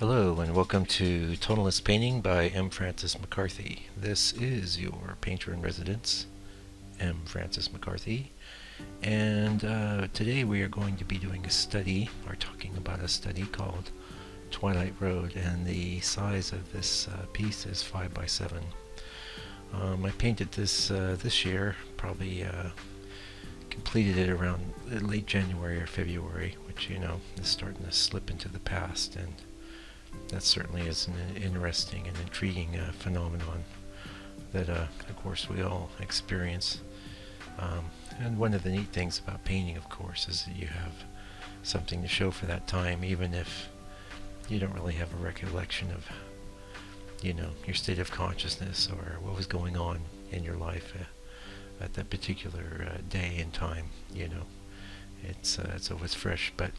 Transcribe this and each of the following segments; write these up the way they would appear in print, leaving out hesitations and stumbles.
Hello and welcome to Tonalist Painting by M. Francis McCarthy. This is your painter in residence, M. Francis McCarthy, and today we are going to be doing a study, or talking about a study called Twilight Road, and the size of this piece is 5 by 7. I painted this this year, probably completed it around late January or February, which is starting to slip into the past, and that certainly is an interesting and intriguing phenomenon that of course we all experience. And one of the neat things about painting, of course, is that you have something to show for that time, even if you don't really have a recollection of your state of consciousness or what was going on in your life at that particular day and time. It's always fresh, but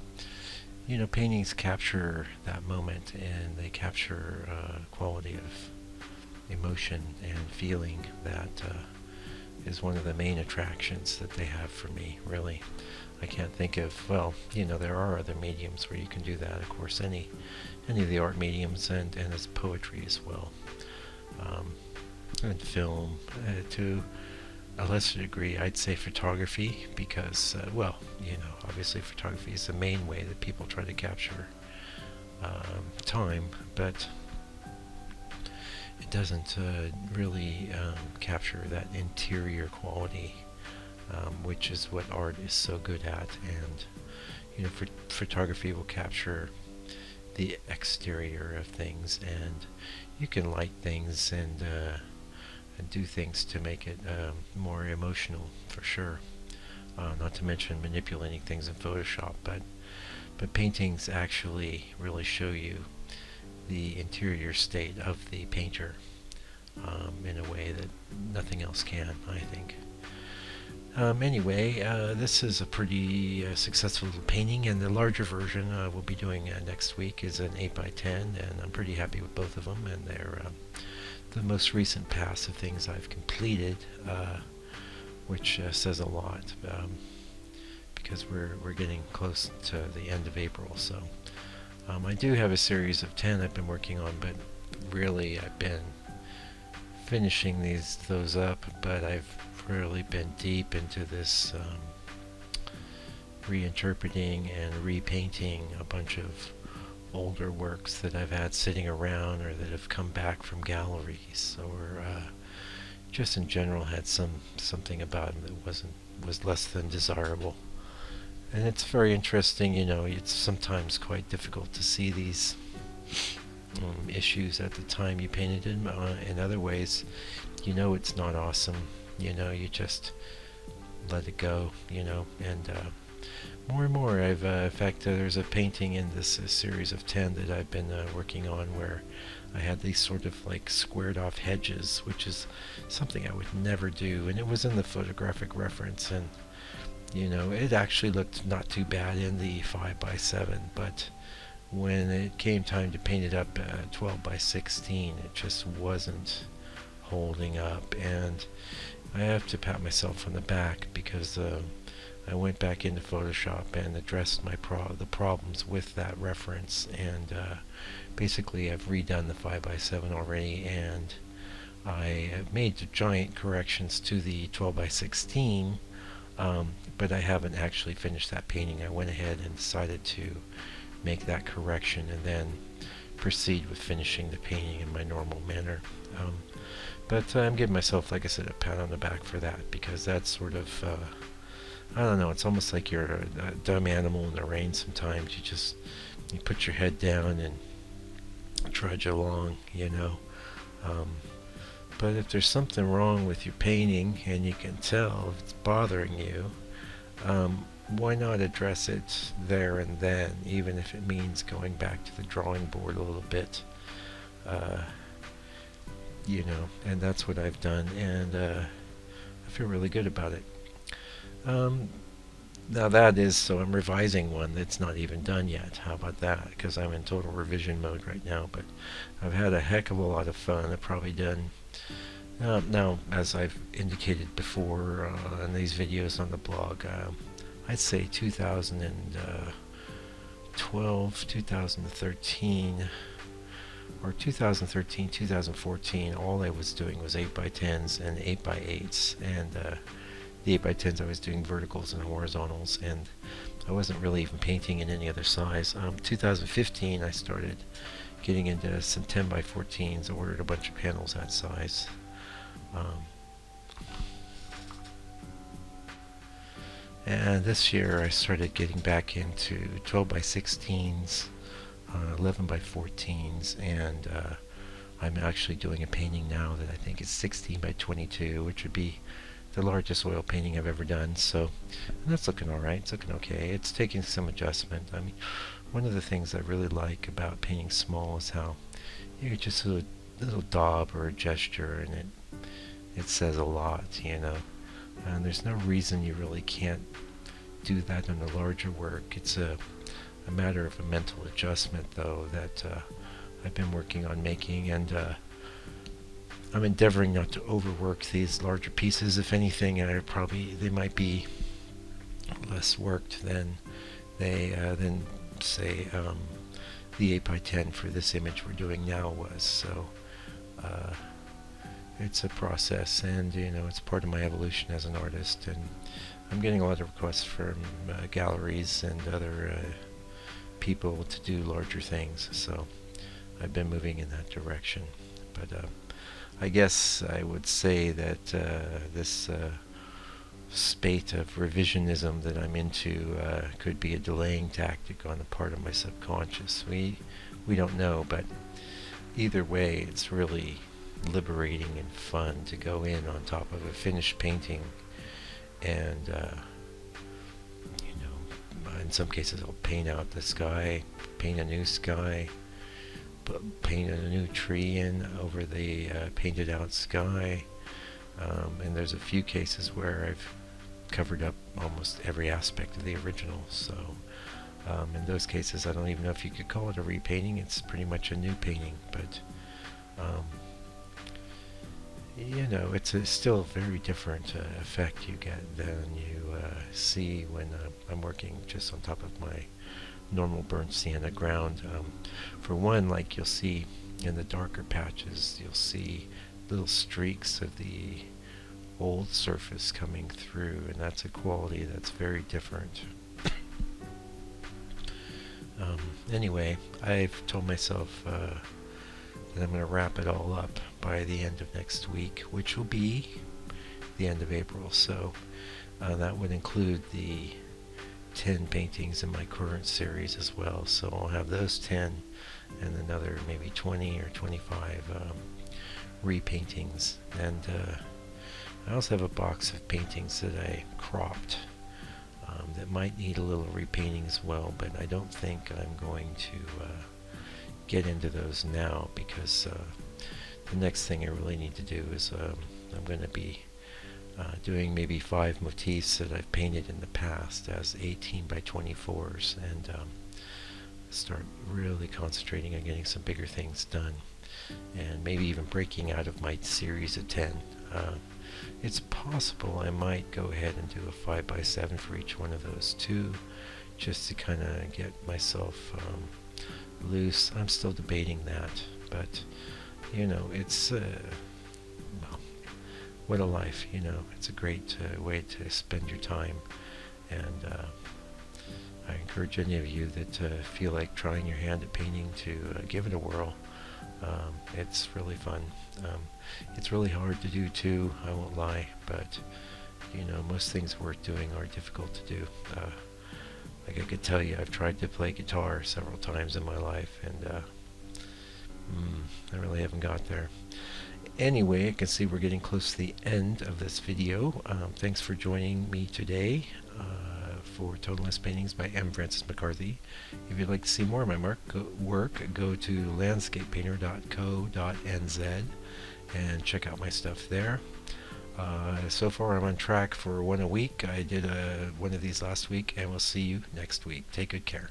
paintings capture that moment, and they capture quality of emotion and feeling that is one of the main attractions that they have for me, really. I can't think of, there are other mediums where you can do that, of course, any of the art mediums, and it's poetry as well, and film, to a lesser degree, I'd say photography, because, obviously photography is the main way that people try to capture time, but it doesn't really capture that interior quality, which is what art is so good at. And photography will capture the exterior of things, and you can light things and do things to make it more emotional, for sure. Not to mention manipulating things in Photoshop, but paintings actually really show you the interior state of the painter in a way that nothing else can, I think. Anyway, this is a pretty successful painting, and the larger version we'll be doing next week is an 8 by 10, and I'm pretty happy with both of them, and they're the most recent pass of things I've completed, which says a lot, because we're getting close to the end of April. So I do have a series of 10 I've been working on, but really I've been finishing those up, but I've really been deep into this reinterpreting and repainting a bunch of older works that I've had sitting around, or that have come back from galleries, or just in general had something about them that was less than desirable. And it's very interesting. It's sometimes quite difficult to see these issues at the time you painted them. In other ways, it's not awesome. You just let it go. And more and more, in fact, there's a painting in this series of 10 that I've been working on, where I had these sort of like squared off hedges, which is something I would never do, and it was in the photographic reference, and it actually looked not too bad in the 5 by 7, but when it came time to paint it up 12 by 16, it just wasn't holding up, and I have to pat myself on the back, because I went back into Photoshop and addressed the problems with that reference, and basically I've redone the 5 by 7 already, and I have made giant corrections to the 12 by 16, but I haven't actually finished that painting. I went ahead and decided to make that correction and then proceed with finishing the painting in my normal manner. But I'm giving myself, like I said, a pat on the back for that, because that's sort of I don't know, it's almost like you're a dumb animal in the rain sometimes. You put your head down and trudge along, but if there's something wrong with your painting and you can tell if it's bothering you, why not address it there and then, even if it means going back to the drawing board a little bit, and that's what I've done, and I feel really good about it. Now so I'm revising one that's not even done yet. How about that? Because I'm in total revision mode right now, but I've had a heck of a lot of fun. I've probably done, now, as I've indicated before in these videos on the blog, I'd say 2012, 2013, or 2013, 2014, all I was doing was 8x10s and 8x8s, and the 8x10s I was doing verticals and horizontals, and I wasn't really even painting in any other size. 2015 I started getting into some 10x14s, ordered a bunch of panels that size. And this year I started getting back into 12x16s, 11x14s, and I'm actually doing a painting now that I think is 16x22, which would be the largest oil painting I've ever done. So that's looking alright. It's looking okay. It's taking some adjustment. I mean, one of the things I really like about painting small is how you just a little daub or a gesture, and it says a lot, you know. And there's no reason you really can't do that in the larger work. It's a matter of a mental adjustment, though, that I've been working on making, and I'm endeavoring not to overwork these larger pieces. If anything, they might be less worked than say the 8x10 for this image we're doing now was. So it's a process, and you know, it's part of my evolution as an artist, and I'm getting a lot of requests from galleries and other people to do larger things, so I've been moving in that direction. But I guess I would say that this spate of revisionism that I'm into could be a delaying tactic on the part of my subconscious. We don't know, but either way, it's really liberating and fun to go in on top of a finished painting, and you know, in some cases I'll paint out the sky, paint a new sky, paint a new tree in over the painted out sky, and there's a few cases where I've covered up almost every aspect of the original. So in those cases, I don't even know if you could call it a repainting. It's pretty much a new painting, but you know, it's still a very different effect you get than you see when I'm working just on top of my normal burnt sienna ground. For one, like you'll see in the darker patches, you'll see little streaks of the old surface coming through, and that's a quality that's very different. Anyway, I've told myself that I'm going to wrap it all up by the end of next week, which will be the end of April. So that would include the 10 paintings in my current series as well. So I'll have those 10 and another maybe 20 or 25 repaintings. And I also have a box of paintings that I cropped that might need a little repainting as well, but I don't think I'm going to get into those now, because the next thing I really need to do is I'm going to be doing maybe 5 motifs that I've painted in the past as 18x24s, and start really concentrating on getting some bigger things done, and maybe even breaking out of my series of 10. It's possible I might go ahead and do a 5x7 for each one of those too, just to kind of get myself loose. I'm still debating that, but you know, it's well, what a life, you know. It's a great way to spend your time, and I encourage any of you that feel like trying your hand at painting to give it a whirl. It's really fun. It's really hard to do too, I won't lie, but you know, most things worth doing are difficult to do. Like I could tell you, I've tried to play guitar several times in my life, and I really haven't got there. Anyway, I can see we're getting close to the end of this video. Thanks for joining me today for Tonalist Paintings by M. Francis McCarthy. If you'd like to see more of my work, go to landscapepainter.co.nz and check out my stuff there. So far I'm on track for one a week. I did one of these last week, and we'll see you next week. Take good care.